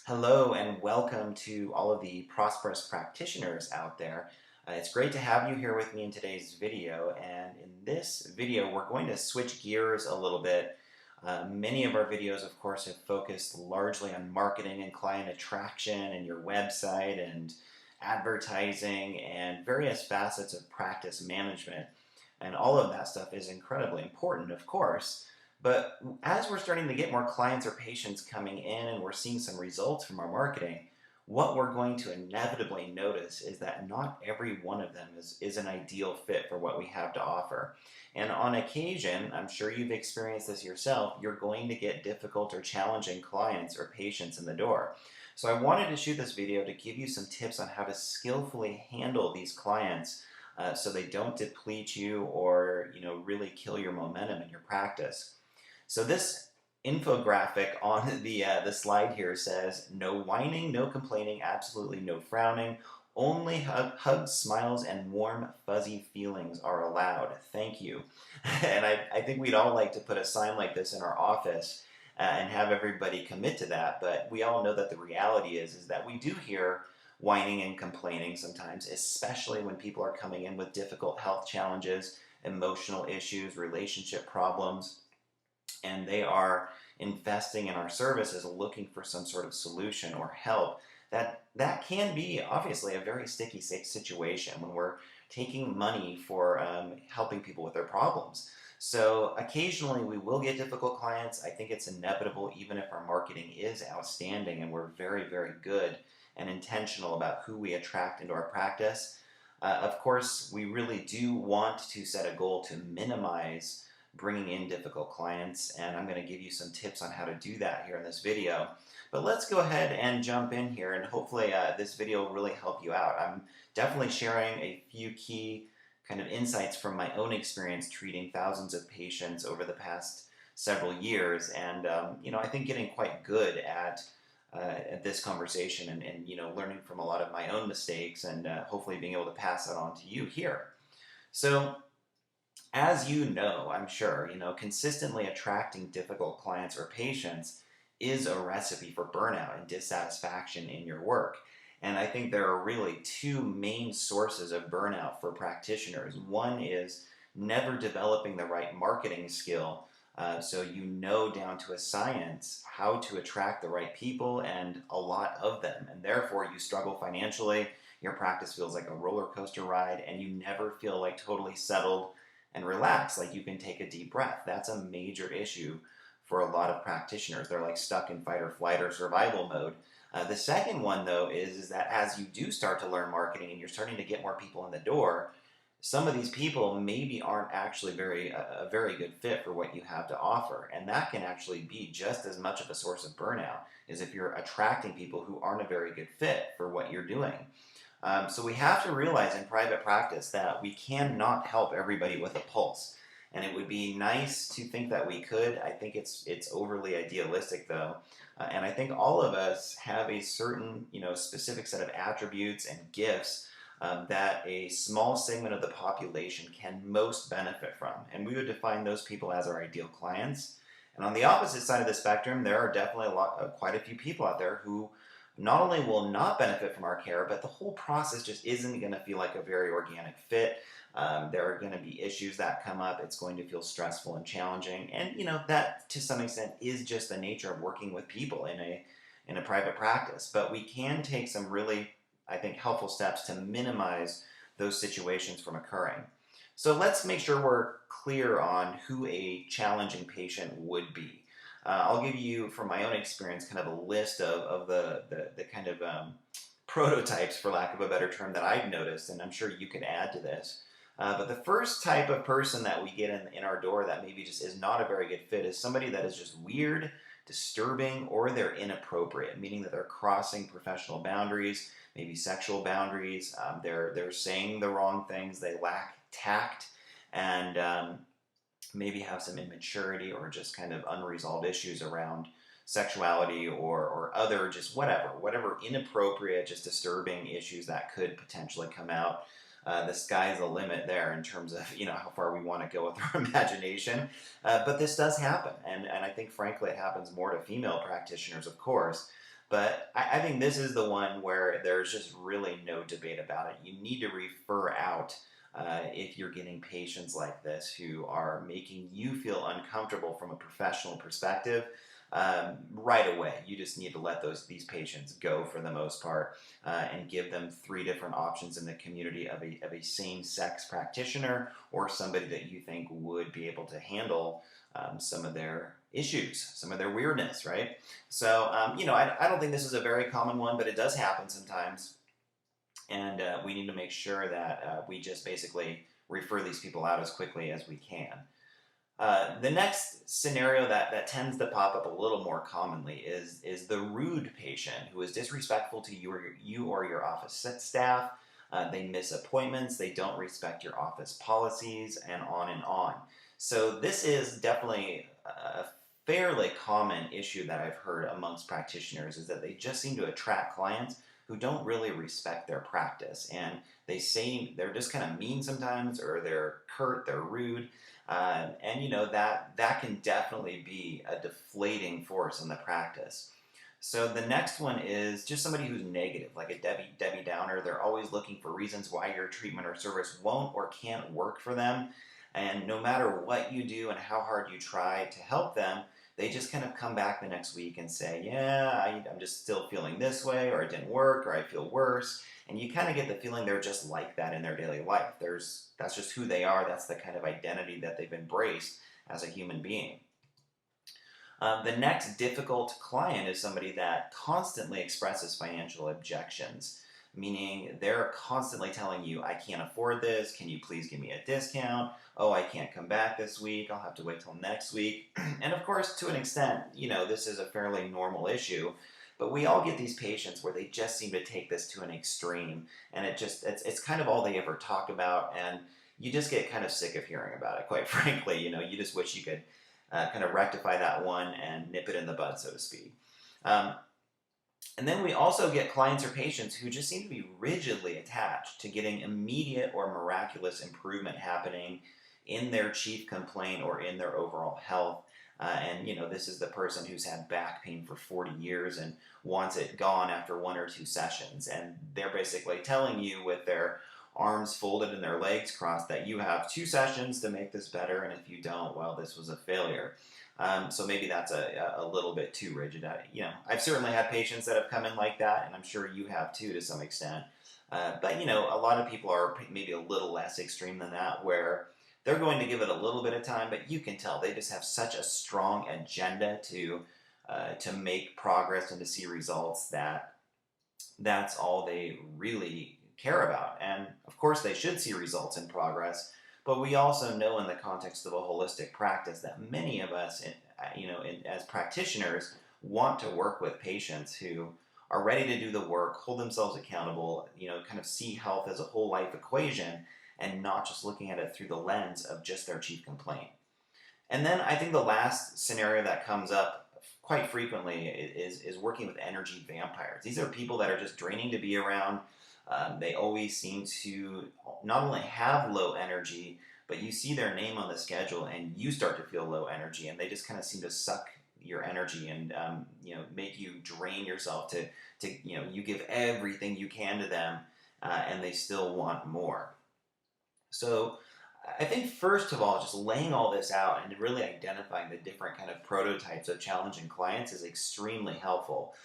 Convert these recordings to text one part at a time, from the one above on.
Hello and welcome to all of the prosperous practitioners out there. It's great to have you here with me in today's video, and in this video we're going to switch gears a little bit. Many of our videos, of course, have focused largely on marketing and client attraction and your website and advertising and various facets of practice management. And all of that stuff is incredibly important, of course. But as we're starting to get more clients or patients coming in and we're seeing some results from our marketing, what we're going to inevitably notice is that not every one of them is an ideal fit for what we have to offer. And on occasion, I'm sure you've experienced this yourself, you're going to get difficult or challenging clients or patients in the door. So I wanted to shoot this video to give you some tips on how to skillfully handle these clients so they don't deplete you or really kill your momentum in your practice. So this infographic on the slide here says, no whining, no complaining, absolutely no frowning, only hugs, smiles, and warm, fuzzy feelings are allowed. Thank you. And I think we'd all like to put a sign like this in our office and have everybody commit to that, but we all know that the reality is that we do hear whining and complaining sometimes, especially when people are coming in with difficult health challenges, emotional issues, relationship problems, and they are investing in our services looking for some sort of solution or help. That can be obviously a very sticky situation when we're taking money for helping people with their problems. So occasionally we will get difficult clients. I think it's inevitable, even if our marketing is outstanding and we're very, very good and intentional about who we attract into our practice. Of course, we really do want to set a goal to minimize bringing in difficult clients, and I'm going to give you some tips on how to do that here in this video. But let's go ahead and jump in here, and hopefully this video will really help you out. I'm definitely sharing a few key kind of insights from my own experience treating thousands of patients over the past several years, and I think getting quite good at this conversation and learning from a lot of my own mistakes and hopefully being able to pass that on to you here. So as you know, I'm sure, consistently attracting difficult clients or patients is a recipe for burnout and dissatisfaction in your work. And I think there are really two main sources of burnout for practitioners. One is never developing the right marketing skill, so you know down to a science how to attract the right people and a lot of them. And therefore you struggle financially, your practice feels like a roller coaster ride, and you never feel like totally settled and relax, like you can take a deep breath. That's a major issue for a lot of practitioners. They're like stuck in fight or flight or survival mode. The second one, though, is that as you do start to learn marketing and you're starting to get more people in the door, some of these people maybe aren't actually a very good fit for what you have to offer. And that can actually be just as much of a source of burnout as if you're attracting people who aren't a very good fit for what you're doing. So we have to realize in private practice that we cannot help everybody with a pulse. And it would be nice to think that we could. I think it's overly idealistic though. And I think all of us have a certain specific set of attributes and gifts that a small segment of the population can most benefit from. And we would define those people as our ideal clients. And on the opposite side of the spectrum, there are definitely quite a few people out there who not only will not benefit from our care, but the whole process just isn't going to feel like a very organic fit. There are going to be issues that come up. It's going to feel stressful and challenging. And, that to some extent is just the nature of working with people in a private practice. But we can take some really, I think, helpful steps to minimize those situations from occurring. So let's make sure we're clear on who a challenging patient would be. I'll give you, from my own experience, kind of a list of the kind of prototypes, for lack of a better term, that I've noticed, and I'm sure you could add to this. But the first type of person that we get in our door that maybe just is not a very good fit is somebody that is just weird, disturbing, or they're inappropriate, meaning that they're crossing professional boundaries, maybe sexual boundaries. They're saying the wrong things. They lack tact, and maybe have some immaturity or just kind of unresolved issues around sexuality or other just whatever inappropriate, just disturbing issues that could potentially come out. The sky's the limit there in terms of how far we want to go with our imagination. But this does happen, and I think frankly it happens more to female practitioners, of course. But I think this is the one where there's just really no debate about it. You need to refer out if you're getting patients like this who are making you feel uncomfortable from a professional perspective. Right away, you just need to let these patients go for the most part, and give them three different options in the community of a same-sex practitioner or somebody that you think would be able to handle some of their issues, some of their weirdness, right? So, I don't think this is a very common one, but it does happen sometimes. And we need to make sure that we just basically refer these people out as quickly as we can. The next scenario that tends to pop up a little more commonly is the rude patient who is disrespectful to you or your office staff. They miss appointments, they don't respect your office policies, and on and on. So this is definitely a fairly common issue that I've heard amongst practitioners, is that they just seem to attract clients who don't really respect their practice, and they say they're just kind of mean sometimes, or they're curt, they're rude, and that can definitely be a deflating force in the practice. So the next one is just somebody who's negative, like a Debbie Downer. They're always looking for reasons why your treatment or service won't or can't work for them. And no matter what you do and how hard you try to help them, they just kind of come back the next week and say, yeah, I'm just still feeling this way, or it didn't work, or I feel worse. And you kind of get the feeling they're just like that in their daily life. That's just who they are. That's the kind of identity that they've embraced as a human being. The next difficult client is somebody that constantly expresses financial objections, meaning they're constantly telling you, I can't afford this, can you please give me a discount? Oh, I can't come back this week, I'll have to wait till next week. And of course, to an extent, this is a fairly normal issue, but we all get these patients where they just seem to take this to an extreme, and it's kind of all they ever talk about, and you just get kind of sick of hearing about it, quite frankly. You just wish you could kind of rectify that one and nip it in the bud, so to speak. And then we also get clients or patients who just seem to be rigidly attached to getting immediate or miraculous improvement happening in their chief complaint or in their overall health. And this is the person who's had back pain for 40 years and wants it gone after one or two sessions. And they're basically telling you, with their arms folded and their legs crossed, that you have 2 sessions to make this better, and if you don't, well, this was a failure. So maybe that's a little bit too rigid. I've certainly had patients that have come in like that, and I'm sure you have too to some extent. But a lot of people are maybe a little less extreme than that, where they're going to give it a little bit of time, but you can tell they just have such a strong agenda to make progress and to see results, that that's all they really care about. And of course, they should see results and progress. But we also know, in the context of a holistic practice, that many of us, as practitioners, want to work with patients who are ready to do the work, hold themselves accountable, kind of see health as a whole life equation, and not just looking at it through the lens of just their chief complaint. And then I think the last scenario that comes up quite frequently is working with energy vampires. These are people that are just draining to be around. They always seem to not only have low energy, but you see their name on the schedule and you start to feel low energy, and they just kind of seem to suck your energy and make you drain yourself to you give everything you can to them, and they still want more. So I think, first of all, just laying all this out and really identifying the different kind of prototypes of challenging clients is extremely helpful,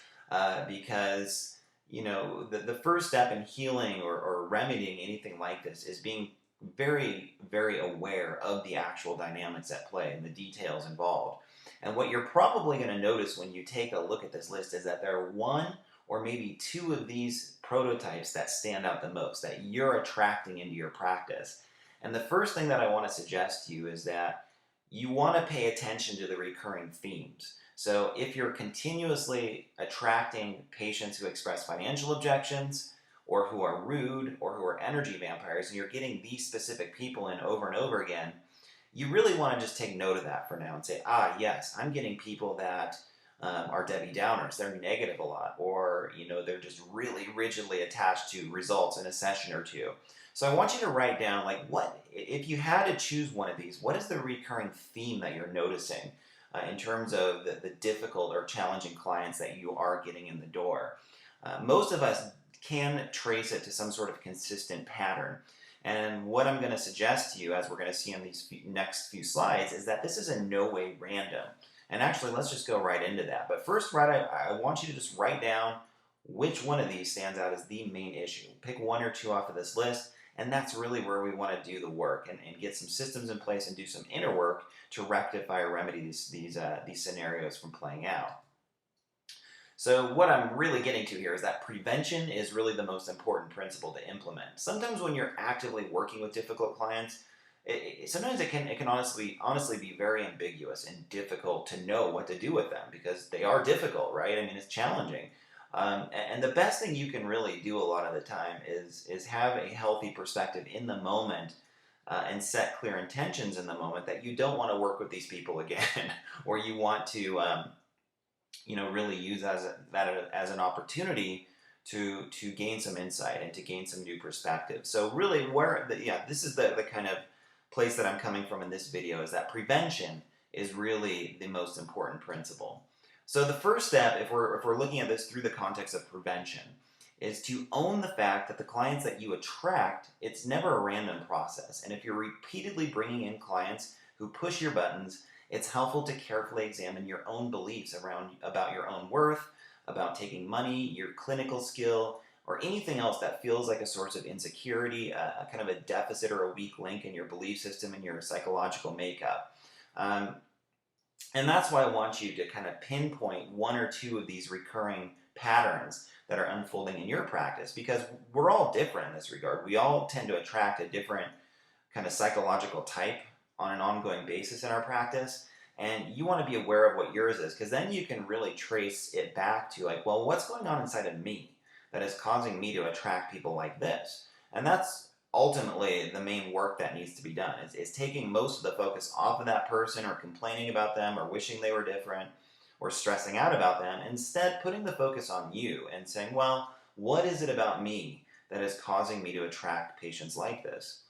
because the first step in healing or remedying anything like this is being very, very aware of the actual dynamics at play and the details involved. And what you're probably going to notice when you take a look at this list is that there are 1 or maybe 2 of these prototypes that stand out the most, that you're attracting into your practice. And the first thing that I want to suggest to you is that you want to pay attention to the recurring themes. So if you're continuously attracting patients who express financial objections, or who are rude, or who are energy vampires, and you're getting these specific people in over and over again, you really want to just take note of that for now and say, yes, I'm getting people that are Debbie Downers. They're negative a lot, or they're just really rigidly attached to results in a session or two. So I want you to write down, what if you had to choose one of these, what is the recurring theme that you're noticing? in terms of the difficult or challenging clients that you are getting in the door. Most of us can trace it to some sort of consistent pattern. And what I'm going to suggest to you, as we're going to see on these next few slides, is that this is in no way random. And actually, let's just go right into that. But first, I want you to just write down which one of these stands out as the main issue. Pick one or two off of this list, and that's really where we want to do the work and get some systems in place and do some inner work to rectify or remedy these scenarios from playing out. So what I'm really getting to here is that prevention is really the most important principle to implement. Sometimes when you're actively working with difficult clients, sometimes it can honestly be very ambiguous and difficult to know what to do with them because they are difficult, right? I mean, it's challenging. And the best thing you can really do a lot of the time is have a healthy perspective in the moment and set clear intentions in the moment that you don't want to work with these people again, or you want to really use that as an opportunity to gain some insight and to gain some new perspective. So really, this is the kind of place that I'm coming from in this video, is that prevention is really the most important principle. So the first step, if we're looking at this through the context of prevention, is to own the fact that the clients that you attract, it's never a random process. And if you're repeatedly bringing in clients who push your buttons, it's helpful to carefully examine your own beliefs about your own worth, about taking money, your clinical skill, or anything else that feels like a source of insecurity, a kind of a deficit or a weak link in your belief system and your psychological makeup. And that's why I want you to kind of pinpoint one or two of these recurring patterns that are unfolding in your practice, because we're all different in this regard. We all tend to attract a different kind of psychological type on an ongoing basis in our practice, and you want to be aware of what yours is, because then you can really trace it back to like, well, what's going on inside of me that is causing me to attract people like this? And that's ultimately the main work that needs to be done, is taking most of the focus off of that person, or complaining about them, or wishing they were different, or stressing out about them. Instead, putting the focus on you and saying, well, what is it about me that is causing me to attract patients like this?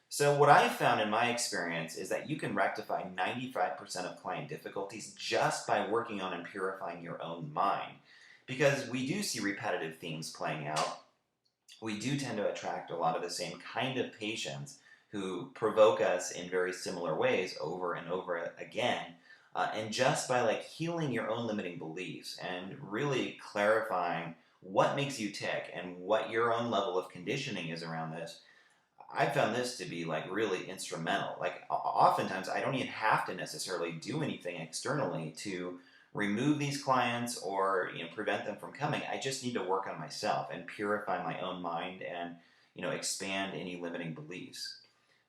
So what I've found in my experience is that you can rectify 95% of client difficulties just by working on and purifying your own mind. Because we do see repetitive themes playing out. We do tend to attract a lot of the same kind of patients who provoke us in very similar ways over and over again. And just by healing your own limiting beliefs and really clarifying what makes you tick and what your own level of conditioning is around this, I found this to be really instrumental. Oftentimes I don't even have to necessarily do anything externally to remove these clients or prevent them from coming. I just need to work on myself and purify my own mind and expand any limiting beliefs.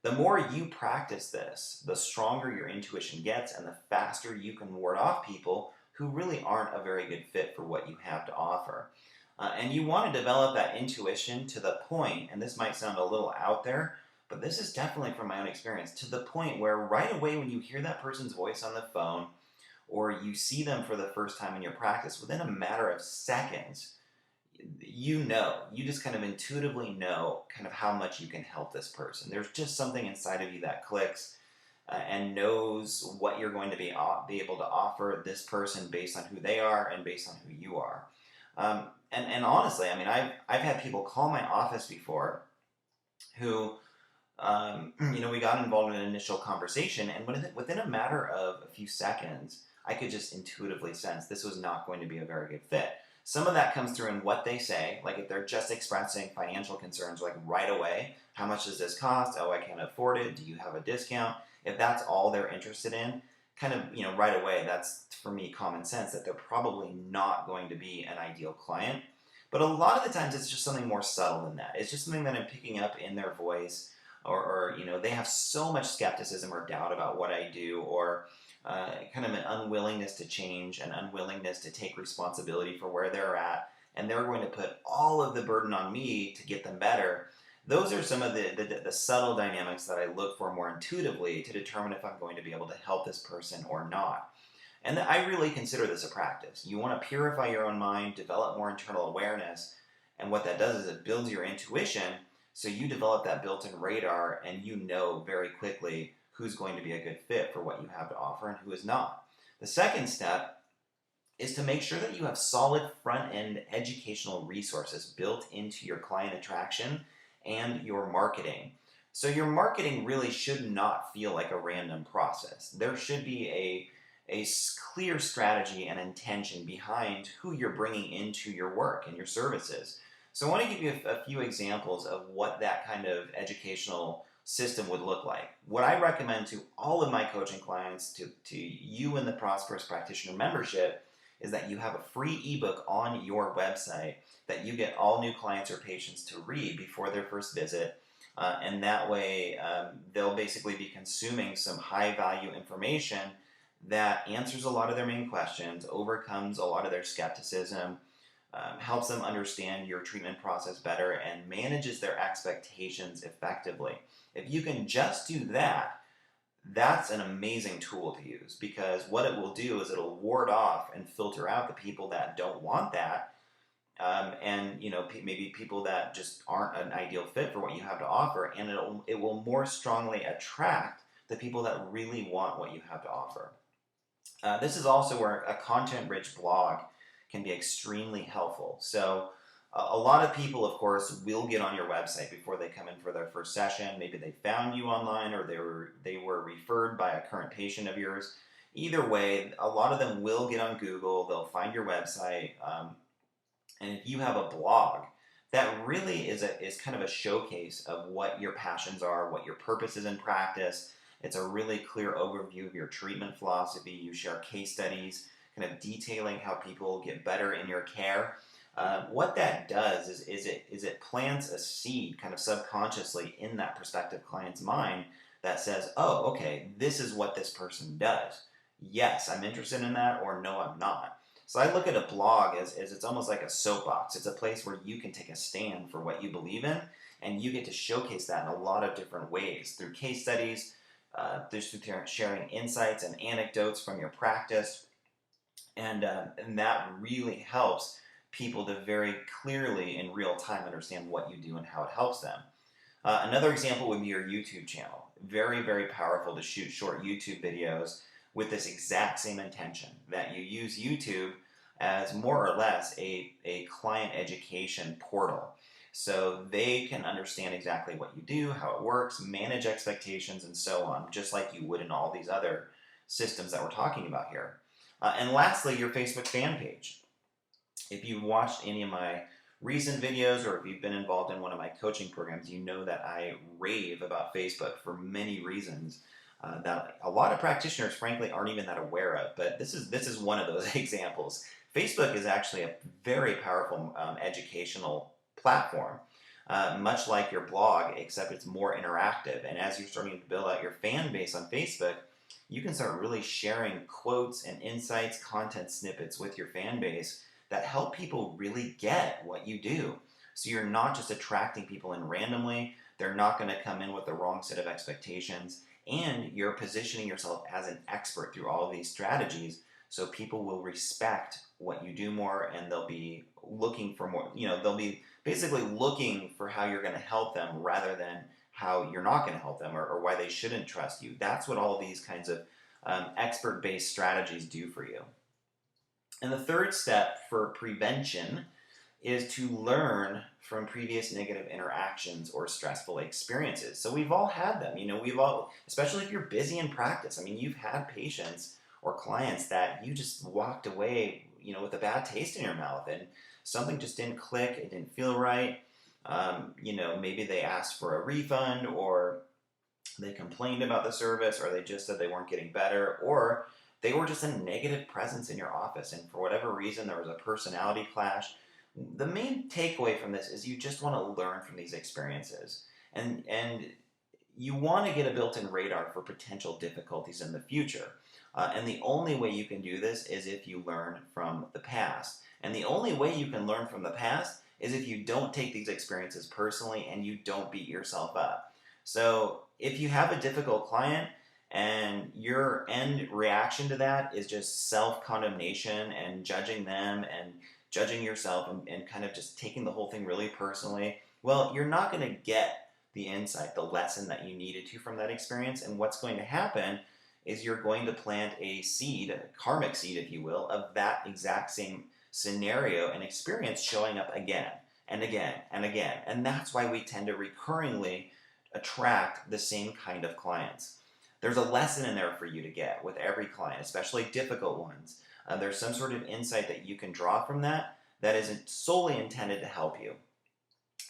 The more you practice this, the stronger your intuition gets, and the faster you can ward off people who really aren't a very good fit for what you have to offer. And you want to develop that intuition to the point, and this might sound a little out there, but this is definitely from my own experience, to the point where right away when you hear that person's voice on the phone, or you see them for the first time in your practice, within a matter of seconds, you just kind of intuitively know kind of how much you can help this person. There's just something inside of you that clicks and knows what you're going to be able to offer this person based on who they are and based on who you are. And honestly, I mean, I've had people call my office before who, we got involved in an initial conversation, and within a matter of a few seconds, I could just intuitively sense this was not going to be a very good fit. Some of that comes through in what they say, like if they're just expressing financial concerns, right away, how much does this cost? Oh, I can't afford it. Do you have a discount? If that's all they're interested in, kind of, right away, that's, for me, common sense that they're probably not going to be an ideal client. But a lot of the times it's just something more subtle than that. It's just something that I'm picking up in their voice, or they have so much skepticism or doubt about what I do, or kind of an unwillingness to change, an unwillingness to take responsibility for where they're at, and they're going to put all of the burden on me to get them better. Those are some of the subtle dynamics that I look for more intuitively to determine if I'm going to be able to help this person or not. And I really consider this a practice. You want to purify your own mind, develop more internal awareness, and what that does is it builds your intuition, so you develop that built-in radar, and you know very quickly who's going to be a good fit for what you have to offer and who is not. The second step is to make sure that you have solid front-end educational resources built into your client attraction and your marketing. So your marketing really should not feel like a random process. There should be a clear strategy and intention behind who you're bringing into your work and your services. So I want to give you a few examples of what that kind of educational system would look like. What I recommend to all of my coaching clients, to you in the Prosperous Practitioner membership, is that you have a free ebook on your website that you get all new clients or patients to read before their first visit. And that way they'll basically be consuming some high value information that answers a lot of their main questions, overcomes a lot of their skepticism, helps them understand your treatment process better, and manages their expectations effectively. If you can just do that, that's an amazing tool to use, because what it will do is it'll ward off and filter out the people that don't want that, and maybe people that just aren't an ideal fit for what you have to offer, and it will more strongly attract the people that really want what you have to offer. This is also where a content-rich blog can be extremely helpful. So a lot of people, of course, will get on your website before they come in for their first session. Maybe they found you online, or they were referred by a current patient of yours. Either way, a lot of them will get on Google, they'll find your website, and if you have a blog, that really is kind of a showcase of what your passions are, what your purpose is in practice. It's a really clear overview of your treatment philosophy. You share case studies, kind of detailing how people get better in your care. What that does is it plants a seed kind of subconsciously in that prospective client's mind that says, oh, okay, this is what this person does. Yes, I'm interested in that, or no, I'm not. So I look at a blog as it's almost like a soapbox. It's a place where you can take a stand for what you believe in, and you get to showcase that in a lot of different ways, through case studies, through sharing insights and anecdotes from your practice, and that really helps people to very clearly in real time understand what you do and how it helps them. Another example would be your YouTube channel. Very, very powerful to shoot short YouTube videos with this exact same intention, that you use YouTube as more or less a client education portal. So they can understand exactly what you do, how it works, manage expectations, and so on, just like you would in all these other systems that we're talking about here. And lastly, your Facebook fan page. If you've watched any of my recent videos, or if you've been involved in one of my coaching programs, you know that I rave about Facebook for many reasons that a lot of practitioners, frankly, aren't even that aware of. But this is one of those examples. Facebook is actually a very powerful educational platform, much like your blog, except it's more interactive. And as you're starting to build out your fan base on Facebook, you can start really sharing quotes and insights, content snippets with your fan base that help people really get what you do. So you're not just attracting people in randomly, they're not going to come in with the wrong set of expectations, and you're positioning yourself as an expert through all of these strategies, so people will respect what you do more, and they'll be looking for more, they'll be basically looking for how you're going to help them rather than how you're not going to help them, or why they shouldn't trust you. That's what all of these kinds of expert-based strategies do for you. And the third step for prevention is to learn from previous negative interactions or stressful experiences. So we've all had them, we've all, especially if you're busy in practice. I mean, you've had patients or clients that you just walked away, with a bad taste in your mouth, and something just didn't click, it didn't feel right. Maybe they asked for a refund, or they complained about the service, or they just said they weren't getting better, or they were just a negative presence in your office, and for whatever reason there was a personality clash. The main takeaway from this is you just want to learn from these experiences, and you want to get a built-in radar for potential difficulties in the future. And the only way you can do this is if you learn from the past. And the only way you can learn from the past is if you don't take these experiences personally and you don't beat yourself up. So if you have a difficult client and your end reaction to that is just self-condemnation and judging them and judging yourself, and kind of just taking the whole thing really personally, well, you're not going to get the insight, the lesson that you needed to from that experience. And what's going to happen is you're going to plant a seed, a karmic seed, if you will, of that exact same scenario and experience showing up again and again and again. And that's why we tend to recurringly attract the same kind of clients. There's a lesson in there for you to get with every client, especially difficult ones. There's some sort of insight that you can draw from that that isn't solely intended to help you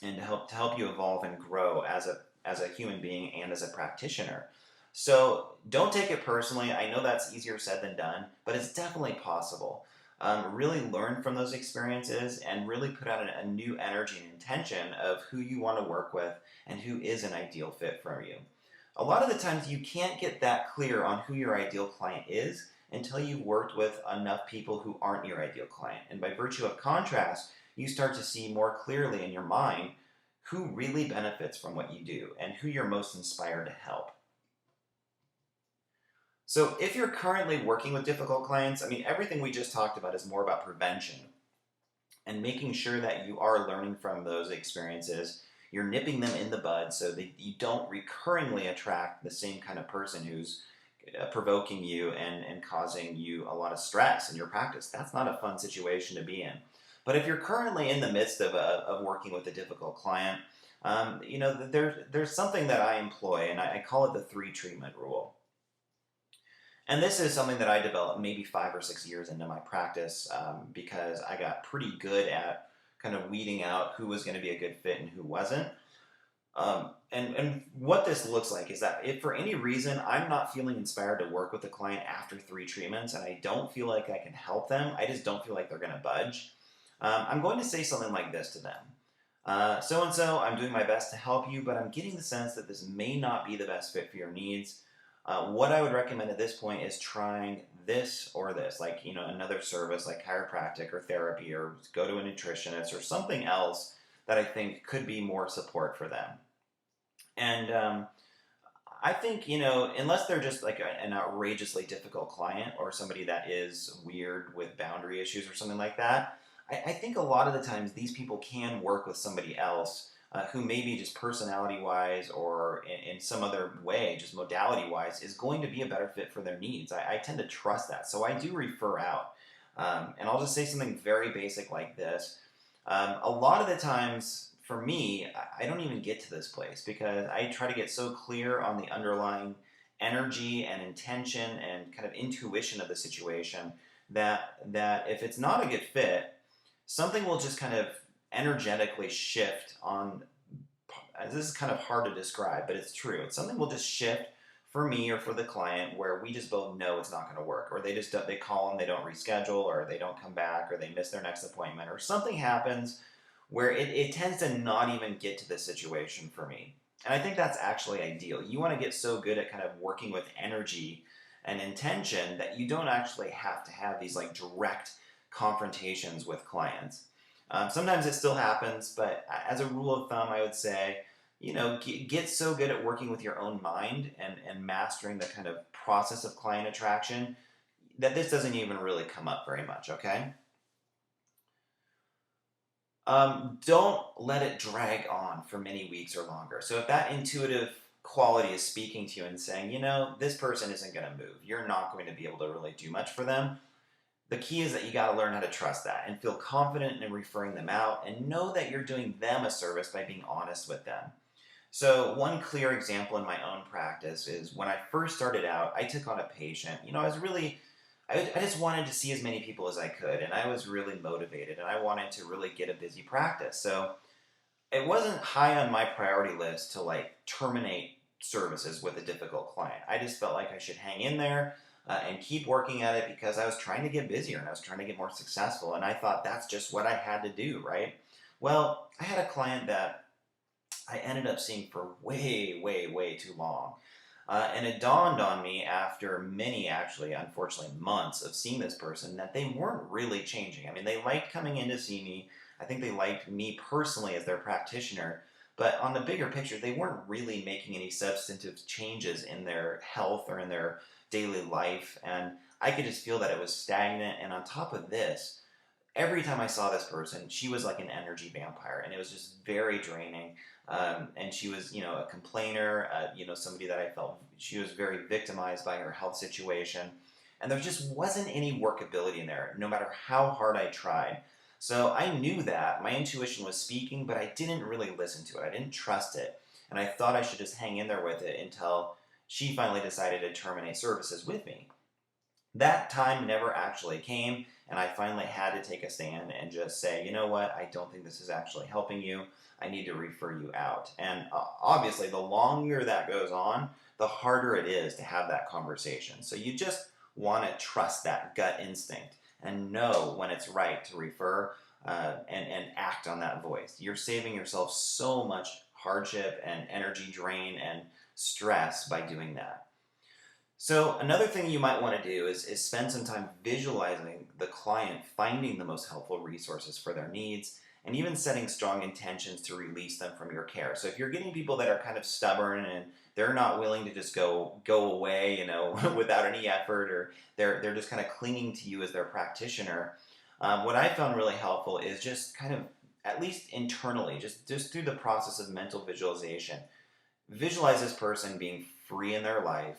and to help you evolve and grow as a human being and as a practitioner. So don't take it personally. I know that's easier said than done, but it's definitely possible. Really learn from those experiences and really put out a new energy and intention of who you want to work with and who is an ideal fit for you. A lot of the times you can't get that clear on who your ideal client is until you've worked with enough people who aren't your ideal client. And by virtue of contrast, you start to see more clearly in your mind who really benefits from what you do and who you're most inspired to help. So if you're currently working with difficult clients, I mean, everything we just talked about is more about prevention and making sure that you are learning from those experiences. You're nipping them in the bud so that you don't recurringly attract the same kind of person who's provoking you and causing you a lot of stress in your practice. That's not a fun situation to be in. But if you're currently in the midst of working with a difficult client, there's something that I employ, and I call it the 3 treatment rule. And this is something that I developed maybe 5 or 6 years into my practice because I got pretty good at kind of weeding out who was going to be a good fit and who wasn't. And what this looks like is that if for any reason I'm not feeling inspired to work with a client after 3 treatments and I don't feel like I can help them, I just don't feel like they're going to budge, I'm going to say something like this to them. So-and-so, I'm doing my best to help you, but I'm getting the sense that this may not be the best fit for your needs. What I would recommend at this point is trying this or this, like, another service like chiropractic or therapy, or go to a nutritionist or something else that I think could be more support for them. And I think, unless they're just like an outrageously difficult client or somebody that is weird with boundary issues or something like that, I think a lot of the times these people can work with somebody else who maybe just personality-wise or in some other way, just modality-wise, is going to be a better fit for their needs. I tend to trust that, so I do refer out. And I'll just say something very basic like this. A lot of the times, for me, I don't even get to this place because I try to get so clear on the underlying energy and intention and kind of intuition of the situation that if it's not a good fit, something will just kind of energetically shift on. This is kind of hard to describe, but it's true. Something will just shift for me or for the client where we just both know it's not going to work, or they call and they don't reschedule, or they don't come back, or they miss their next appointment, or something happens where it tends to not even get to the situation for me. And I think that's actually ideal. You want to get so good at kind of working with energy and intention that you don't actually have to have these like direct confrontations with clients. Sometimes it still happens, but as a rule of thumb, I would say, get so good at working with your own mind and mastering the kind of process of client attraction that this doesn't even really come up very much, okay? Don't let it drag on for many weeks or longer. So if that intuitive quality is speaking to you and saying, this person isn't going to move, you're not going to be able to really do much for them, the key is that you got to learn how to trust that and feel confident in referring them out and know that you're doing them a service by being honest with them. So one clear example in my own practice is when I first started out, I took on a patient. I just wanted to see as many people as I could, and I was really motivated, and I wanted to really get a busy practice. So it wasn't high on my priority list to terminate services with a difficult client. I just felt like I should hang in there and keep working at it because I was trying to get busier and I was trying to get more successful, and I thought that's just what I had to do, right? Well, I had a client that I ended up seeing for way, way, way too long. And it dawned on me after many, actually, unfortunately, months of seeing this person that they weren't really changing. I mean, they liked coming in to see me. I think they liked me personally as their practitioner. But on the bigger picture, they weren't really making any substantive changes in their health or in their daily life. And I could just feel that it was stagnant. And on top of this, every time I saw this person, she was like an energy vampire, and it was just very draining. And she was, a complainer, somebody that I felt she was very victimized by her health situation. And there just wasn't any workability in there, no matter how hard I tried. So I knew that my intuition was speaking, but I didn't really listen to it. I didn't trust it. And I thought I should just hang in there with it until she finally decided to terminate services with me. That time never actually came, and I finally had to take a stand and just say, you know what, I don't think this is actually helping you. I need to refer you out. And obviously, the longer that goes on, the harder it is to have that conversation. So you just want to trust that gut instinct and know when it's right to refer and act on that voice. You're saving yourself so much hardship and energy drain and stress by doing that. So another thing you might want to do is spend some time visualizing the client finding the most helpful resources for their needs and even setting strong intentions to release them from your care. So if you're getting people that are kind of stubborn and they're not willing to just go away, without any effort, or they're just kind of clinging to you as their practitioner, what I found really helpful is just kind of, at least internally, just through the process of mental visualization, visualize this person being free in their life,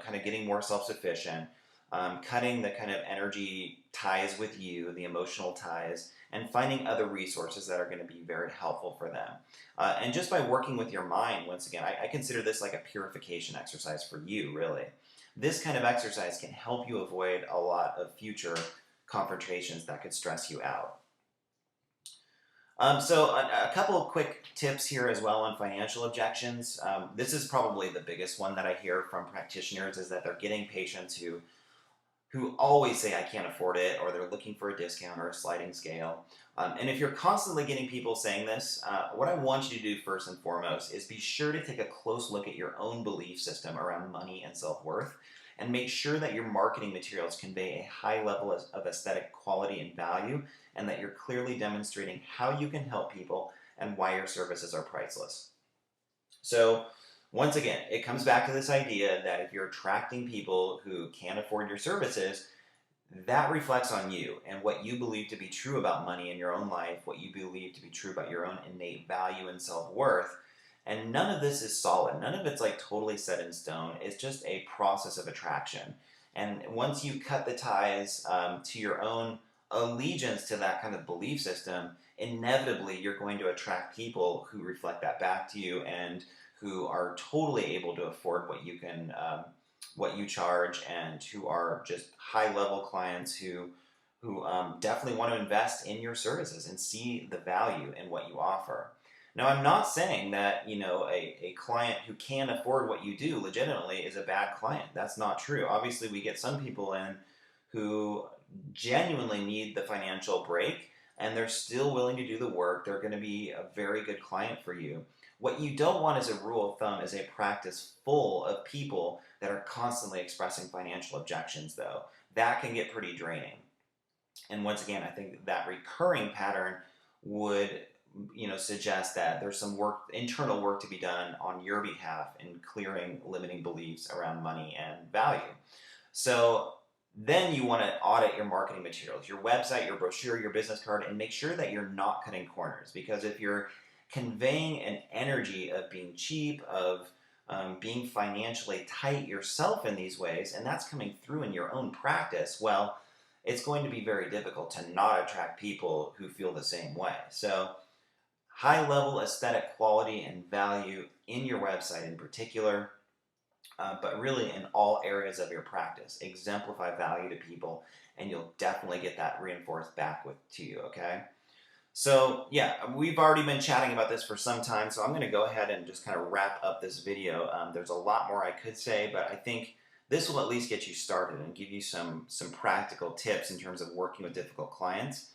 kind of getting more self-sufficient, cutting the kind of energy ties with you, the emotional ties, and finding other resources that are going to be very helpful for them. And just by working with your mind, once again, I consider this like a purification exercise for you, really. This kind of exercise can help you avoid a lot of future confrontations that could stress you out. So a couple of quick tips here as well on financial objections. This is probably the biggest one that I hear from practitioners, is that they're getting patients who always say I can't afford it, or they're looking for a discount or a sliding scale. And if you're constantly getting people saying this, what I want you to do first and foremost is be sure to take a close look at your own belief system around money and self-worth, and make sure that your marketing materials convey a high level of aesthetic quality and value, and that you're clearly demonstrating how you can help people and why your services are priceless. So once again, it comes back to this idea that if you're attracting people who can't afford your services, that reflects on you and what you believe to be true about money in your own life, what you believe to be true about your own innate value and self-worth. And none of this is solid. None of it's like totally set in stone. It's just a process of attraction. And once you cut the ties to your own allegiance to that kind of belief system, inevitably you're going to attract people who reflect that back to you and who are totally able to afford what you can, what you charge, and who are just high-level clients who definitely want to invest in your services and see the value in what you offer. Now, I'm not saying that, a client who can't afford what you do legitimately is a bad client. That's not true. Obviously, we get some people in who genuinely need the financial break, and they're still willing to do the work. They're going to be a very good client for you. What you don't want as a rule of thumb is a practice full of people that are constantly expressing financial objections, though. That can get pretty draining. And once again, I think that recurring pattern would suggest that there's some internal work to be done on your behalf in clearing limiting beliefs around money and value. So then you want to audit your marketing materials, your website, your brochure, your business card, and make sure that you're not cutting corners. Because if you're conveying an energy of being cheap, of being financially tight yourself in these ways, and that's coming through in your own practice, well, it's going to be very difficult to not attract people who feel the same way. So high-level aesthetic quality and value in your website in particular, but really in all areas of your practice. Exemplify value to people, and you'll definitely get that reinforced back to you, okay? So yeah, we've already been chatting about this for some time, so I'm going to go ahead and just kind of wrap up this video. There's a lot more I could say, but I think this will at least get you started and give you some practical tips in terms of working with difficult clients.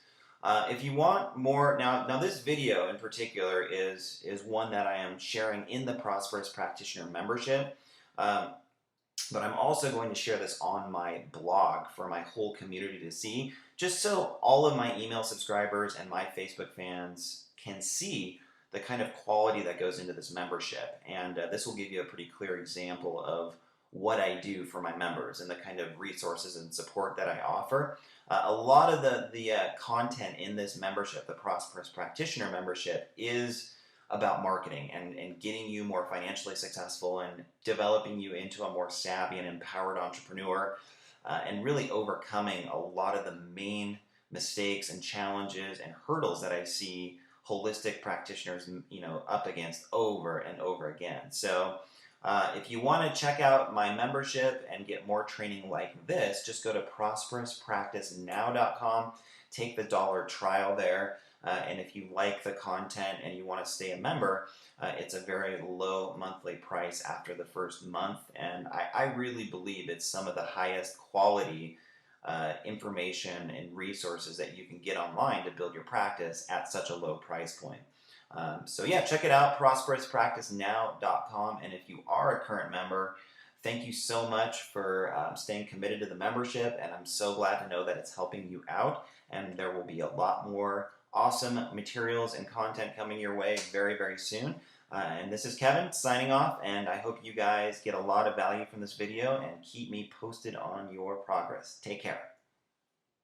If you want more, now this video in particular is one that I am sharing in the Prosperous Practitioner membership, but I'm also going to share this on my blog for my whole community to see, just so all of my email subscribers and my Facebook fans can see the kind of quality that goes into this membership. And this will give you a pretty clear example of what I do for my members and the kind of resources and support that I offer. A lot of the content in this membership, the Prosperous Practitioner membership, is about marketing and getting you more financially successful and developing you into a more savvy and empowered entrepreneur, and really overcoming a lot of the main mistakes and challenges and hurdles that I see holistic practitioners, up against over and over again. So if you want to check out my membership and get more training like this, just go to prosperouspracticenow.com, take the $1 trial there, and if you like the content and you want to stay a member, it's a very low monthly price after the first month, and I really believe it's some of the highest quality information and resources that you can get online to build your practice at such a low price point. So yeah, check it out, prosperouspracticenow.com. And if you are a current member, thank you so much for staying committed to the membership. And I'm so glad to know that it's helping you out. And there will be a lot more awesome materials and content coming your way very, very soon. And this is Kevin signing off. And I hope you guys get a lot of value from this video and keep me posted on your progress. Take care.